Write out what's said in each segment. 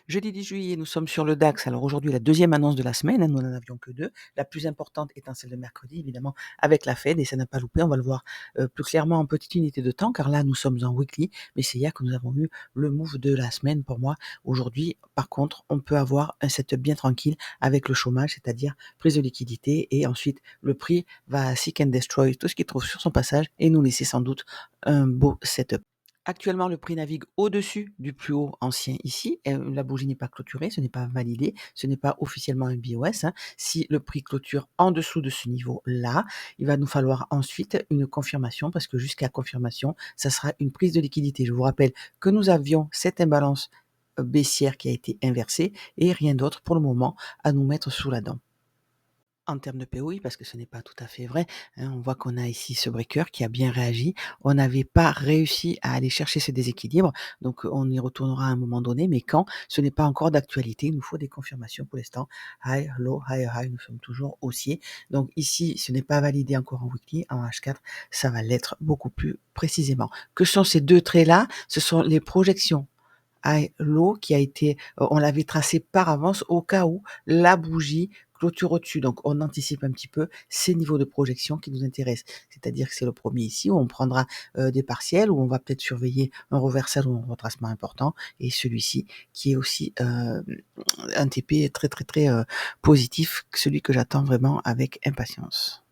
Jeudi 10 juillet, nous sommes sur le DAX. Alors aujourd'hui, la deuxième annonce de la semaine, nous n'en avions que deux. La plus importante étant celle de mercredi, évidemment, avec la Fed, et ça n'a pas loupé. On va le voir plus clairement en petite unité de temps, car là, nous sommes en weekly, mais c'est hier que nous avons eu le move de la semaine pour moi. Aujourd'hui, par contre, on peut avoir un setup bien tranquille avec le chômage, c'est-à-dire prise de liquidité, et ensuite le prix va seek and destroy tout ce qu'il trouve sur son passage et nous laisser sans doute un beau setup. Actuellement, le prix navigue au-dessus du plus haut ancien ici. La bougie n'est pas clôturée, ce n'est pas validé, ce n'est pas officiellement un BOS. Si le prix clôture en dessous de ce niveau-là, il va nous falloir ensuite une confirmation parce que jusqu'à confirmation, ça sera une prise de liquidité. Je vous rappelle que nous avions cette imbalance baissière qui a été inversée et rien d'autre pour le moment à nous mettre sous la dent. En termes de POI, parce que ce n'est pas tout à fait vrai, on voit qu'on a ici ce breaker qui a bien réagi. On n'avait pas réussi à aller chercher ce déséquilibre, donc on y retournera à un moment donné, mais quand? Ce n'est pas encore d'actualité, il nous faut des confirmations pour l'instant. High, low, high, high, nous sommes toujours haussiers. Donc ici, ce n'est pas validé encore en weekly, en H4, ça va l'être beaucoup plus précisément. Que sont ces deux traits-là? Ce sont les projections high low qui a été, on l'avait tracé par avance au cas où la bougie clôture au-dessus. Donc on anticipe un petit peu ces niveaux de projection qui nous intéressent. C'est-à-dire que c'est le premier ici où on prendra des partiels, où on va peut-être surveiller un reversal ou un retracement important, et celui-ci qui est aussi un TP très très très positif, celui que j'attends vraiment avec impatience.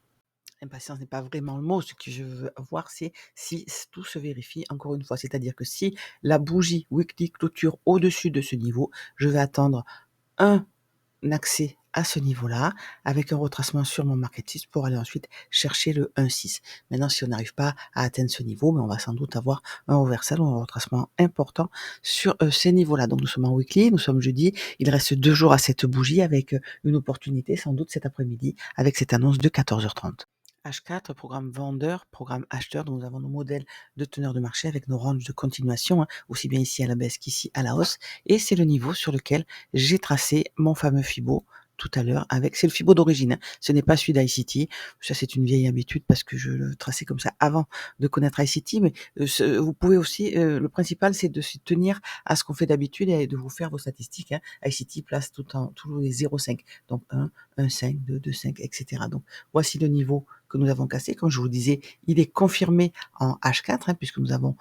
Impatience n'est pas vraiment le mot. Ce que je veux voir, c'est si tout se vérifie encore une fois. C'est-à-dire que si la bougie weekly clôture au-dessus de ce niveau, je vais attendre un accès à ce niveau-là avec un retracement sur mon market size pour aller ensuite chercher le 1,6. Maintenant, si on n'arrive pas à atteindre ce niveau, mais on va sans doute avoir un reversal ou un retracement important sur ces niveaux-là. Donc nous sommes en weekly, nous sommes jeudi, il reste 2 jours à cette bougie avec une opportunité sans doute cet après-midi avec cette annonce de 14h30. H4, programme vendeur, programme acheteur, donc nous avons nos modèles de teneur de marché avec nos ranges de continuation, aussi bien ici à la baisse qu'ici à la hausse, et c'est le niveau sur lequel j'ai tracé mon fameux Fibo tout à l'heure avec, c'est le Fibo d'origine, ce n'est pas celui d'ICT, ça c'est une vieille habitude parce que je le traçais comme ça avant de connaître ICT, mais vous pouvez aussi, le principal c'est de se tenir à ce qu'on fait d'habitude et de vous faire vos statistiques. ICT place toujours les 0,5, donc 1, 1,5, 2, 2,5, etc. Donc voici le niveau que nous avons cassé. Comme je vous disais, il est confirmé en H4, puisque nous avons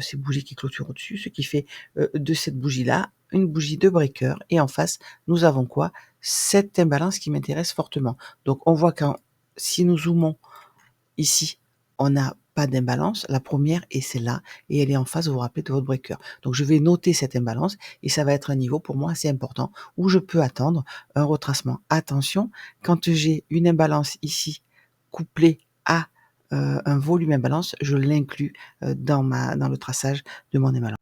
ces bougies qui clôturent au-dessus, ce qui fait de cette bougie-là une bougie de breaker. Et en face, nous avons quoi? Cette imbalance qui m'intéresse fortement. Donc on voit si nous zoomons ici, on n'a pas d'imbalance. La première est celle-là, et elle est en face, vous vous rappelez, de votre breaker. Donc je vais noter cette imbalance, et ça va être un niveau pour moi assez important, où je peux attendre un retracement. Attention, quand j'ai une imbalance ici, couplée à un volume imbalance, je l'inclus dans le traçage de mon imbalance.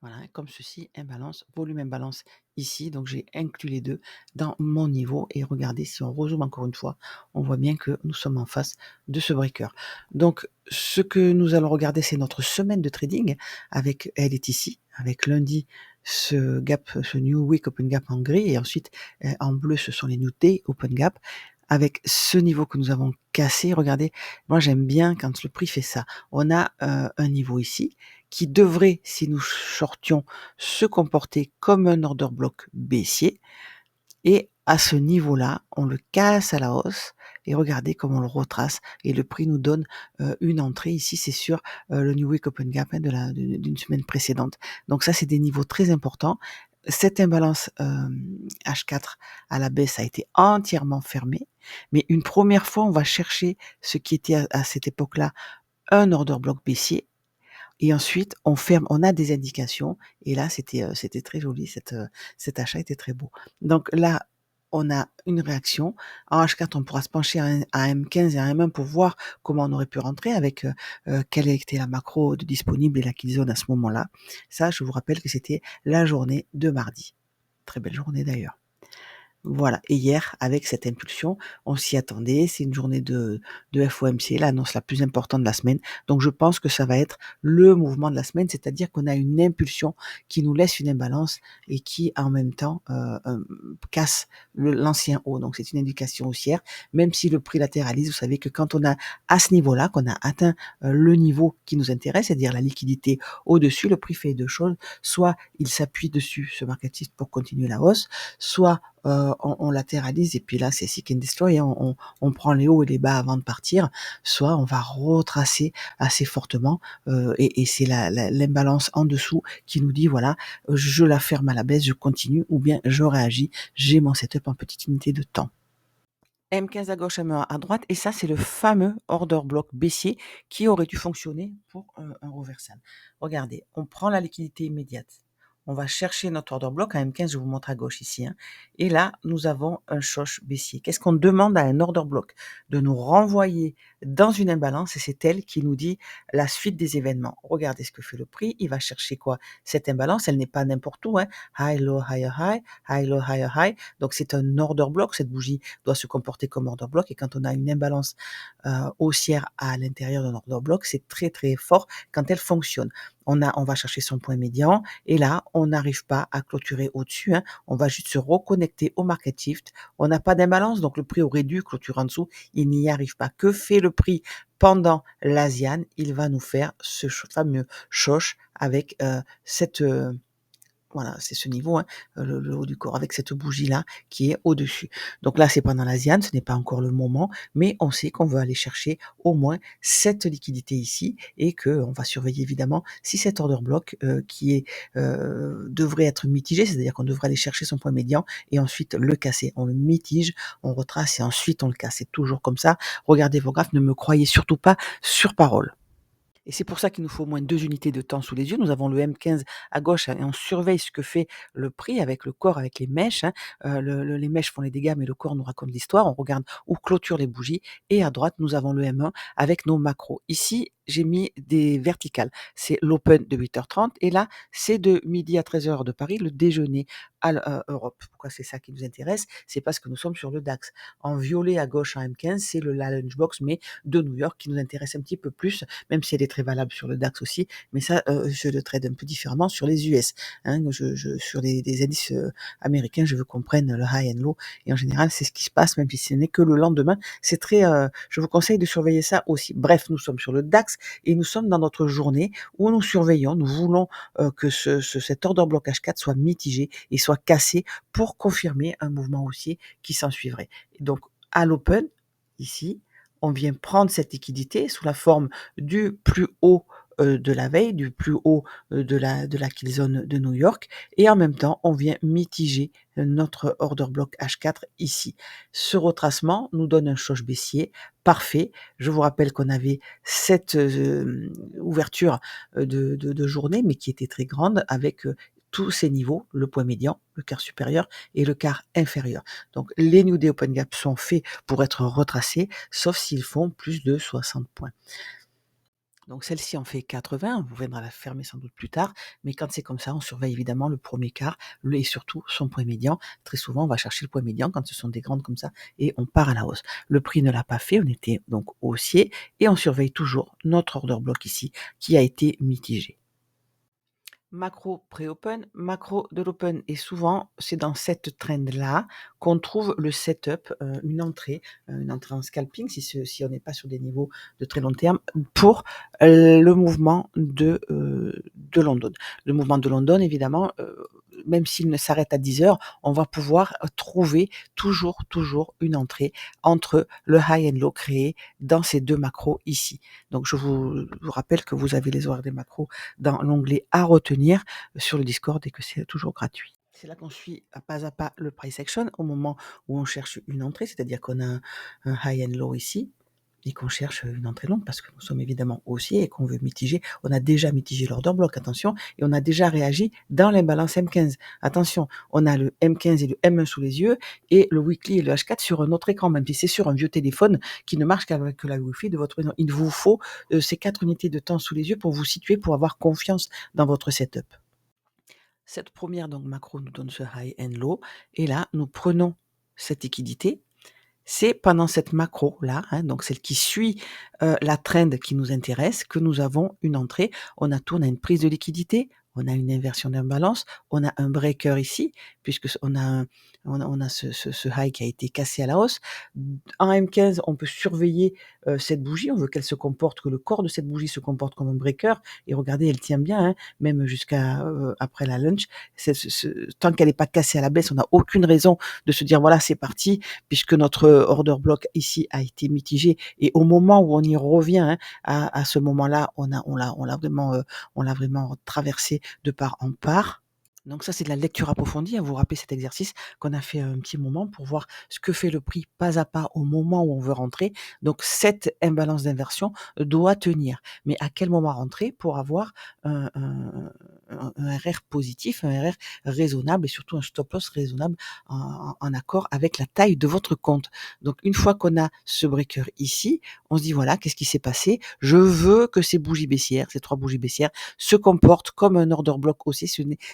Voilà, comme ceci, imbalance, volume imbalance ici, donc j'ai inclus les deux dans mon niveau, et regardez, si on rezoome encore une fois, on voit bien que nous sommes en face de ce breaker. Donc ce que nous allons regarder, c'est notre semaine de trading, avec, elle est ici, avec lundi ce gap, ce new week open gap en gris, et ensuite en bleu ce sont les new day open gap, avec ce niveau que nous avons cassé. Regardez, moi j'aime bien quand le prix fait ça. On a un niveau ici qui devrait, si nous shortions, se comporter comme un order block baissier, et à ce niveau-là, on le casse à la hausse, et regardez comment on le retrace, et le prix nous donne une entrée. Ici, c'est sur le New Week Open Gap d'une semaine précédente. Donc ça, c'est des niveaux très importants. Cette imbalance H4 à la baisse a été entièrement fermée, mais une première fois, on va chercher ce qui était à cette époque-là un order block baissier, et ensuite on ferme, on a des indications, et là c'était très joli, cet achat était très beau. Donc là, on a une réaction. En H4, on pourra se pencher à M15 et à M1 pour voir comment on aurait pu rentrer avec quelle était la macro de disponible et la kill zone à ce moment-là. Ça, je vous rappelle que c'était la journée de mardi. Très belle journée d'ailleurs. Voilà, et hier, avec cette impulsion, on s'y attendait. C'est une journée de FOMC, l'annonce la plus importante de la semaine. Donc je pense que ça va être le mouvement de la semaine, c'est-à-dire qu'on a une impulsion qui nous laisse une imbalance et qui, en même temps, casse l'ancien haut. Donc c'est une indication haussière, même si le prix latéralise. Vous savez que quand on a à ce niveau-là, qu'on a atteint le niveau qui nous intéresse, c'est-à-dire la liquidité au-dessus, le prix fait deux choses. Soit il s'appuie dessus, ce market pour continuer la hausse, soit on latéralise et puis là c'est seek and destroy, hein, on prend les hauts et les bas avant de partir, soit on va retracer assez fortement et c'est l'imbalance en dessous qui nous dit voilà, je la ferme à la baisse, je continue ou bien je réagis, j'ai mon setup en petite unité de temps. M15 à gauche, M1 à droite, et ça, c'est le fameux order block baissier qui aurait dû fonctionner pour un reversal. Regardez, on prend la liquidité immédiate. On va chercher notre order block à M15, je vous montre à gauche ici, hein. Et là, nous avons un choche baissier. Qu'est-ce qu'on demande à un order block? De nous renvoyer dans une imbalance, et c'est elle qui nous dit la suite des événements. Regardez ce que fait le prix. Il va chercher quoi? Cette imbalance, elle n'est pas n'importe où, hein. High, low, higher, high, high, low, higher, high. Donc c'est un order block. Cette bougie doit se comporter comme order block. Et quand on a une imbalance haussière à l'intérieur d'un order block, c'est très très fort quand elle fonctionne. On va chercher son point médian et là, on n'arrive pas à clôturer au-dessus, hein. On va juste se reconnecter au market shift. On n'a pas d'imbalance, donc le prix aurait dû clôturer en dessous. Il n'y arrive pas. Que fait le prix pendant l'Asian? Il va nous faire ce fameux choche avec cette voilà, c'est ce niveau, hein, le haut du corps avec cette bougie-là qui est au-dessus. Donc là, c'est pendant l'Asian, ce n'est pas encore le moment, mais on sait qu'on veut aller chercher au moins cette liquidité ici et qu'on va surveiller évidemment si cet order block qui est devrait être mitigé, c'est-à-dire qu'on devrait aller chercher son point médian et ensuite le casser. On le mitige, on retrace et ensuite on le casse. C'est toujours comme ça. Regardez vos graphes, ne me croyez surtout pas sur parole. Et c'est pour ça qu'il nous faut au moins 2 unités de temps sous les yeux. Nous avons le M15 à gauche, hein, et on surveille ce que fait le prix avec le corps, avec les mèches, hein. Les mèches font les dégâts, mais le corps nous raconte l'histoire. On regarde où clôturent les bougies et à droite, nous avons le M1 avec nos macros. Ici, j'ai mis des verticales. C'est l'open de 8h30 et là, c'est de midi à 13h de Paris, le déjeuner à Europe. Pourquoi c'est ça qui nous intéresse? C'est parce que nous sommes sur le DAX. En violet à gauche en M15, c'est la lunchbox, mais de New York qui nous intéresse un petit peu plus, même si elle est très valable sur le DAX aussi, mais ça, je le trade un peu différemment sur les US, hein. Sur des indices américains, je veux qu'on prenne le high and low, et en général, c'est ce qui se passe, même si ce n'est que le lendemain. C'est très, je vous conseille de surveiller ça aussi. Bref, nous sommes sur le DAX et nous sommes dans notre journée où nous surveillons, nous voulons que cet order block H4 soit mitigé et soit cassé pour confirmer un mouvement haussier qui s'en suivrait. Donc, à l'open, ici, on vient prendre cette liquidité sous la forme du plus haut de la veille, du plus haut de la kill zone de New York, et en même temps, on vient mitiger notre order block H4 ici. Ce retracement nous donne un choc baissier parfait. Je vous rappelle qu'on avait cette ouverture de journée, mais qui était très grande avec tous ces niveaux, le point médian, le quart supérieur et le quart inférieur. Donc les New Day Open Gap sont faits pour être retracés, sauf s'ils font plus de 60 points. Donc celle-ci en fait 80, vous viendra la fermer sans doute plus tard, mais quand c'est comme ça, on surveille évidemment le premier quart et surtout son point médian. Très souvent, on va chercher le point médian quand ce sont des grandes comme ça et on part à la hausse. Le prix ne l'a pas fait, on était donc haussier et on surveille toujours notre order block ici qui a été mitigé. Macro pré-open, macro de l'open, et souvent c'est dans cette trend-là qu'on trouve le setup, une entrée en scalping si on n'est pas sur des niveaux de très long terme pour le mouvement de London. Le mouvement de London évidemment, même s'il ne s'arrête à 10h, on va pouvoir trouver toujours une entrée entre le high and low créé dans ces 2 macros ici. Donc je vous rappelle que vous avez les horaires des macros dans l'onglet à retenir sur le Discord et que c'est toujours gratuit. C'est là qu'on suit à pas le price action au moment où on cherche une entrée, c'est-à-dire qu'on a un high and low ici et qu'on cherche une entrée longue parce que nous sommes évidemment haussiers et qu'on veut mitiger. On a déjà mitigé l'order block, attention, et on a déjà réagi dans l'imbalance M15. Attention, on a le M15 et le M1 sous les yeux et le weekly et le H4 sur un autre écran, même si c'est sur un vieux téléphone qui ne marche qu'avec la Wi-Fi de votre maison. Il vous faut ces 4 unités de temps sous les yeux pour vous situer, pour avoir confiance dans votre setup. Cette première donc macro nous donne ce high and low et là nous prenons cette liquidité, c'est pendant cette macro-là, hein, donc celle qui suit, la trend qui nous intéresse, que nous avons une entrée. On a tout, on a une prise de liquidité, on a une inversion d'imbalance, on a un breaker ici, puisque on a ce high qui a été cassé à la hausse. En M15, on peut surveiller, cette bougie, on veut qu'elle se comporte, que le corps de cette bougie se comporte comme un breaker et regardez, elle tient bien, hein, même jusqu'à, après la lunch. C'est tant qu'elle est pas cassée à la baisse, on n'a aucune raison de se dire: «Voilà, c'est parti», puisque notre order block ici a été mitigé et au moment où on y revient, hein, à ce moment-là, on l'a vraiment traversé de part en part. Donc ça, c'est de la lecture approfondie, hein. Vous vous rappelez cet exercice qu'on a fait un petit moment pour voir ce que fait le prix pas à pas au moment où on veut rentrer. Donc cette imbalance d'inversion doit tenir. Mais à quel moment rentrer pour avoir un RR positif, un RR raisonnable et surtout un stop loss raisonnable en accord avec la taille de votre compte. Donc une fois qu'on a ce breaker ici, on se dit voilà, qu'est-ce qui s'est passé? Je veux que ces bougies baissières, ces 3 bougies baissières se comportent comme un order block haussier.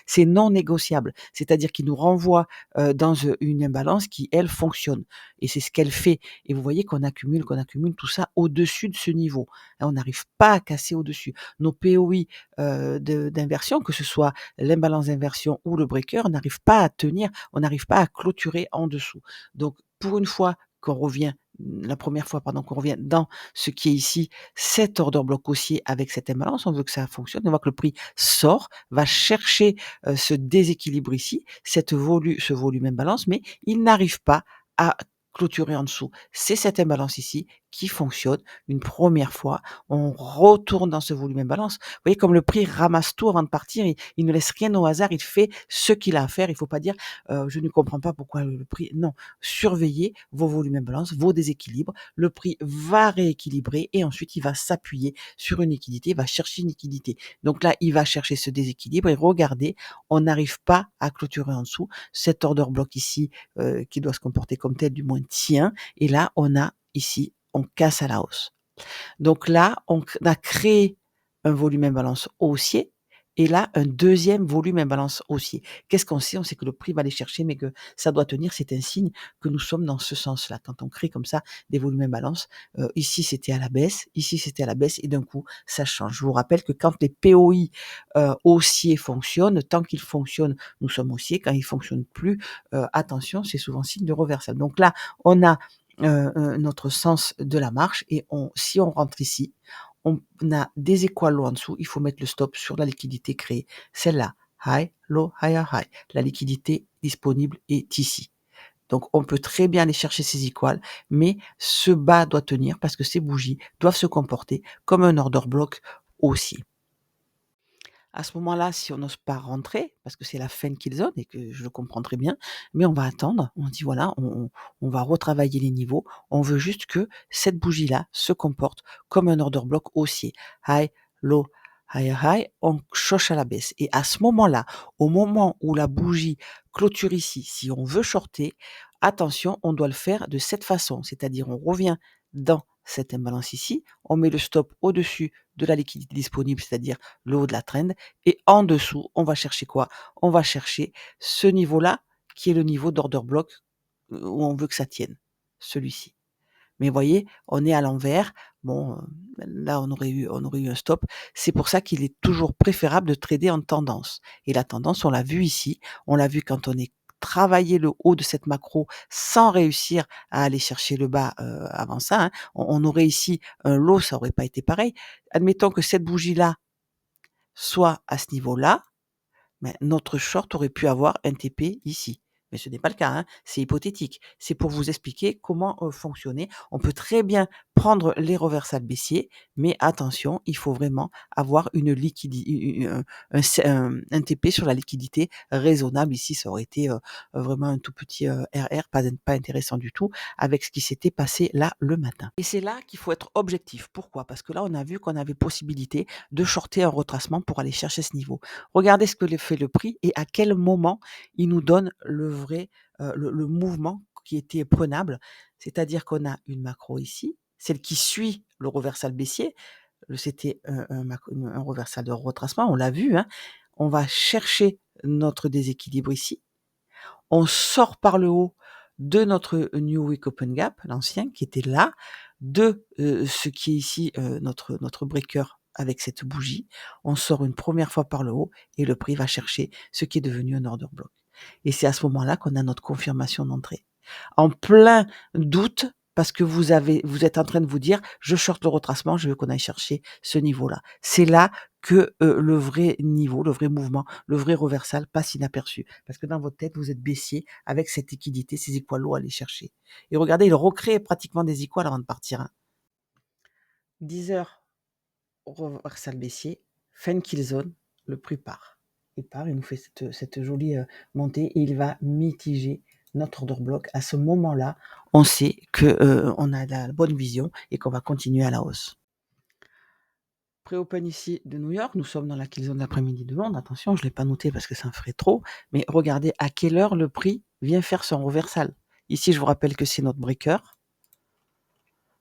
C'est non négociable. C'est-à-dire qu'il nous renvoie dans une imbalance qui, elle, fonctionne. Et c'est ce qu'elle fait. Et vous voyez qu'on accumule tout ça au-dessus de ce niveau. Hein, on n'arrive pas à casser au-dessus. Nos POI d'inversion, que ce soit l'imbalance d'inversion ou le breaker, n'arrivent pas à tenir, on n'arrive pas à clôturer en dessous. Donc, pour une fois qu'on revient, la première fois, pardon, qu'on revient dans ce qui est ici, cet order block haussier avec cette imbalance, on veut que ça fonctionne. On voit que le prix sort, va chercher ce déséquilibre ici, ce volume imbalance, mais il n'arrive pas à clôturer en dessous. C'est cette imbalance ici qui fonctionne une première fois. On retourne dans ce volume imbalance. Vous voyez comme le prix ramasse tout avant de partir, il ne laisse rien au hasard, il fait ce qu'il a à faire. Il ne faut pas dire je ne comprends pas pourquoi le prix. Non, surveillez vos volumes imbalance, vos déséquilibres. Le prix va rééquilibrer et ensuite il va s'appuyer sur une liquidité, il va chercher une liquidité. Donc là, il va chercher ce déséquilibre et regardez, on n'arrive pas à clôturer en dessous. Cet order block ici, qui doit se comporter comme tel, du moins tient. Et là, on a ici, on casse à la hausse. Donc là, on a créé un volume imbalance haussier et là, un deuxième volume imbalance haussier. Qu'est-ce qu'on sait? On sait que le prix va aller chercher, mais que ça doit tenir. C'est un signe que nous sommes dans ce sens-là. Quand on crée comme ça des volumes imbalance, ici c'était à la baisse, ici c'était à la baisse, et d'un coup ça change. Je vous rappelle que quand les POI haussiers fonctionnent, tant qu'ils fonctionnent, nous sommes haussiers. Quand ils ne fonctionnent plus, attention, c'est souvent signe de reversal. Donc là, on a notre sens de la marche et si on rentre ici, on a des équales low en dessous, il faut mettre le stop sur la liquidité créée. Celle-là, high, low, higher, high. La liquidité disponible est ici. Donc on peut très bien aller chercher ces équales, mais ce bas doit tenir parce que ces bougies doivent se comporter comme un order block haussier. À ce moment-là, si on n'ose pas rentrer, parce que c'est la fin qu'ils zone et que je le comprends très bien, mais on va attendre. On dit voilà, on va retravailler les niveaux. On veut juste que cette bougie-là se comporte comme un order block haussier. High, low, higher high, on choche à la baisse. Et à ce moment-là, au moment où la bougie clôture ici, si on veut shorter, attention, on doit le faire de cette façon. C'est-à-dire, on revient dans cette imbalance ici, on met le stop au-dessus de la liquidité disponible, c'est-à-dire le haut de la trend, et en dessous, on va chercher quoi? On va chercher ce niveau-là, qui est le niveau d'order block où on veut que ça tienne, celui-ci. Mais vous voyez, on est à l'envers. Bon, là, on aurait eu un stop. C'est pour ça qu'il est toujours préférable de trader en tendance. Et la tendance, on l'a vu ici. On l'a vu quand on est travaillé le haut de cette macro sans réussir à aller chercher le bas avant ça, hein. On aurait ici un low, ça aurait pas été pareil. Admettons que cette bougie-là soit à ce niveau-là, mais notre short aurait pu avoir un TP ici. Mais ce n'est pas le cas, hein, c'est hypothétique. C'est pour vous expliquer comment fonctionner. On peut très bien prendre les reversals baissiers, mais attention, il faut vraiment avoir une liquidité, un TP sur la liquidité raisonnable. Ici, ça aurait été vraiment un tout petit RR, pas intéressant du tout, avec ce qui s'était passé là le matin. Et c'est là qu'il faut être objectif. Pourquoi? Parce que là, on a vu qu'on avait possibilité de shorter un retracement pour aller chercher ce niveau. Regardez ce que fait le prix et à quel moment il nous donne le vrai, le mouvement qui était prenable. C'est-à-dire qu'on a une macro ici, celle qui suit le reversal baissier. C'était un reversal de retracement, on l'a vu, hein. On va chercher notre déséquilibre ici. On sort par le haut de notre New Week Open Gap, l'ancien qui était là, de ce qui est ici notre breaker avec cette bougie. On sort une première fois par le haut et le prix va chercher ce qui est devenu un order block. Et c'est à ce moment-là qu'on a notre confirmation d'entrée. En plein doute, parce que vous êtes en train de vous dire, je short le retracement, je veux qu'on aille chercher ce niveau-là. C'est là que le vrai niveau, le vrai mouvement, le vrai reversal passe inaperçu. Parce que dans votre tête, vous êtes baissier avec cette liquidité, ces equalos à aller chercher. Et regardez, il recrée pratiquement des equals avant de partir. Hein. 10 heures, reversal baissier, fin kill zone, le prix part. Il part, il nous fait cette jolie montée et il va mitiger notre order block. À ce moment-là, on sait que on a la bonne vision et qu'on va continuer à la hausse. Pré-open ici de New York, nous sommes dans la kill zone d'après-midi de Londres. Attention, je ne l'ai pas noté parce que ça en ferait trop, mais regardez à quelle heure le prix vient faire son reversal. Ici, je vous rappelle que c'est notre breaker.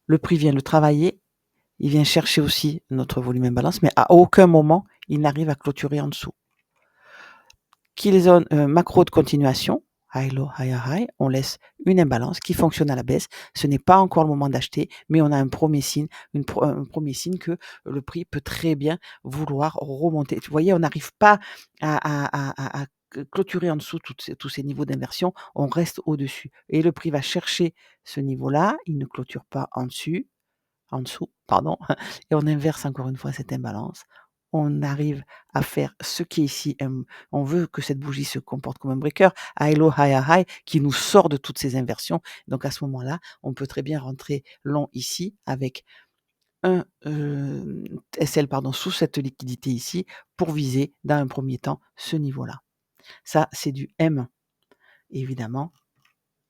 Le prix vient le travailler. Il vient chercher aussi notre volume imbalance, mais à aucun moment, il n'arrive à clôturer en dessous. Kill zone macro de continuation, high low, high high, on laisse une imbalance qui fonctionne à la baisse. Ce n'est pas encore le moment d'acheter, mais on a un premier signe, un premier signe que le prix peut très bien vouloir remonter. Vous voyez, on n'arrive pas à clôturer en dessous tous ces niveaux d'inversion, on reste au-dessus. Et le prix va chercher ce niveau-là, il ne clôture pas en dessous, pardon, et on inverse encore une fois cette imbalance. On arrive à faire ce qui est ici, on veut que cette bougie se comporte comme un breaker, high low, high high, qui nous sort de toutes ces inversions. Donc à ce moment-là, on peut très bien rentrer long ici avec un SL sous cette liquidité ici pour viser dans un premier temps ce niveau-là. Ça, c'est du M. Évidemment,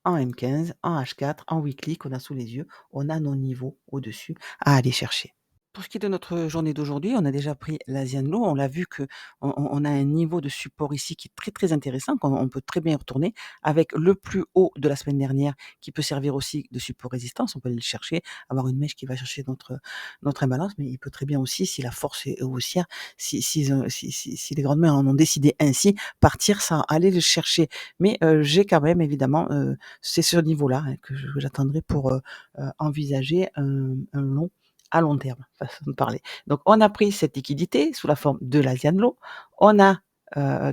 en M15, en H4, en weekly qu'on a sous les yeux, on a nos niveaux au-dessus à aller chercher. Pour ce qui est de notre journée d'aujourd'hui, on a déjà pris l'Asian Low. On l'a vu que on a un niveau de support ici qui est très très intéressant, qu'on peut très bien y retourner avec le plus haut de la semaine dernière qui peut servir aussi de support résistance. On peut aller le chercher, avoir une mèche qui va chercher notre imbalance, mais il peut très bien aussi, si la force est haussière, si les grandes mains en ont décidé ainsi, partir sans aller le chercher. Mais j'ai quand même évidemment, c'est ce niveau-là hein, que j'attendrai pour envisager un long à long terme, façon de parler. Donc on a pris cette liquidité sous la forme de l'Asian Low, on a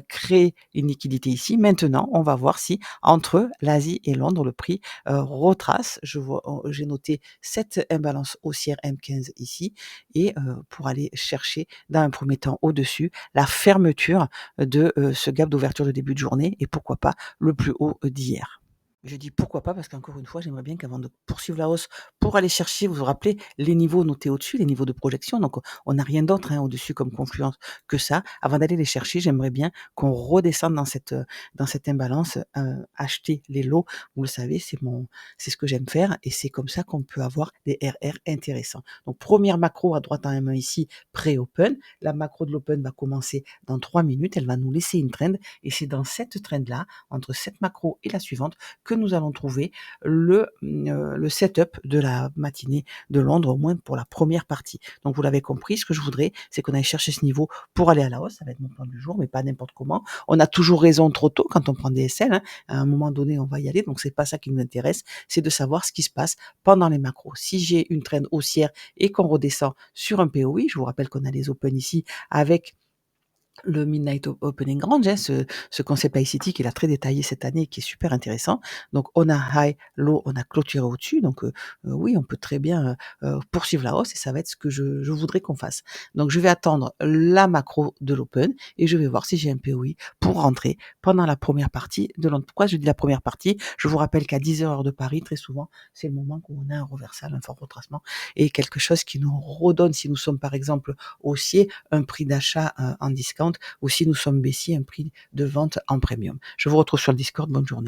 créé une liquidité ici. Maintenant, on va voir si entre l'Asie et Londres, le prix retrace. J'ai noté cette imbalance haussière M15 ici et pour aller chercher dans un premier temps au-dessus la fermeture de ce gap d'ouverture de début de journée et pourquoi pas le plus haut d'hier. Je dis pourquoi pas, parce qu'encore une fois, j'aimerais bien qu'avant de poursuivre la hausse, pour aller chercher, vous vous rappelez, les niveaux notés au-dessus, les niveaux de projection, donc on n'a rien d'autre hein, au-dessus comme confluence que ça. Avant d'aller les chercher, j'aimerais bien qu'on redescende dans cette imbalance, acheter les lots. Vous le savez, c'est ce que j'aime faire et c'est comme ça qu'on peut avoir des RR intéressants. Donc première macro à droite en M1 ici, pré-open. La macro de l'open va commencer dans 3 minutes, elle va nous laisser une trend et c'est dans cette trend-là, entre cette macro et la suivante, que nous allons trouver le setup de la matinée de Londres, au moins pour la première partie. Donc vous l'avez compris, ce que je voudrais, c'est qu'on aille chercher ce niveau pour aller à la hausse. Ça va être mon plan du jour, mais pas n'importe comment. On a toujours raison trop tôt quand on prend des SL. Hein. À un moment donné, on va y aller. Donc c'est pas ça qui nous intéresse, c'est de savoir ce qui se passe pendant les macros. Si j'ai une trend haussière et qu'on redescend sur un POI, je vous rappelle qu'on a les open ici avec le Midnight Opening Range, hein, ce concept ICT qu'il a très détaillé cette année, qui est super intéressant. Donc on a high, low, on a clôturé au-dessus. Donc oui, on peut très bien poursuivre la hausse et ça va être ce que je voudrais qu'on fasse. Donc je vais attendre la macro de l'open et je vais voir si j'ai un POI pour rentrer pendant la première partie de l'onde. Pourquoi je dis la première partie? Je vous rappelle qu'à 10h heure de Paris, très souvent, c'est le moment où on a un reversal, un fort retracement et quelque chose qui nous redonne, si nous sommes par exemple haussier, un prix d'achat en discount ou si nous sommes baissiers, un prix de vente en premium. Je vous retrouve sur le Discord. Bonne journée.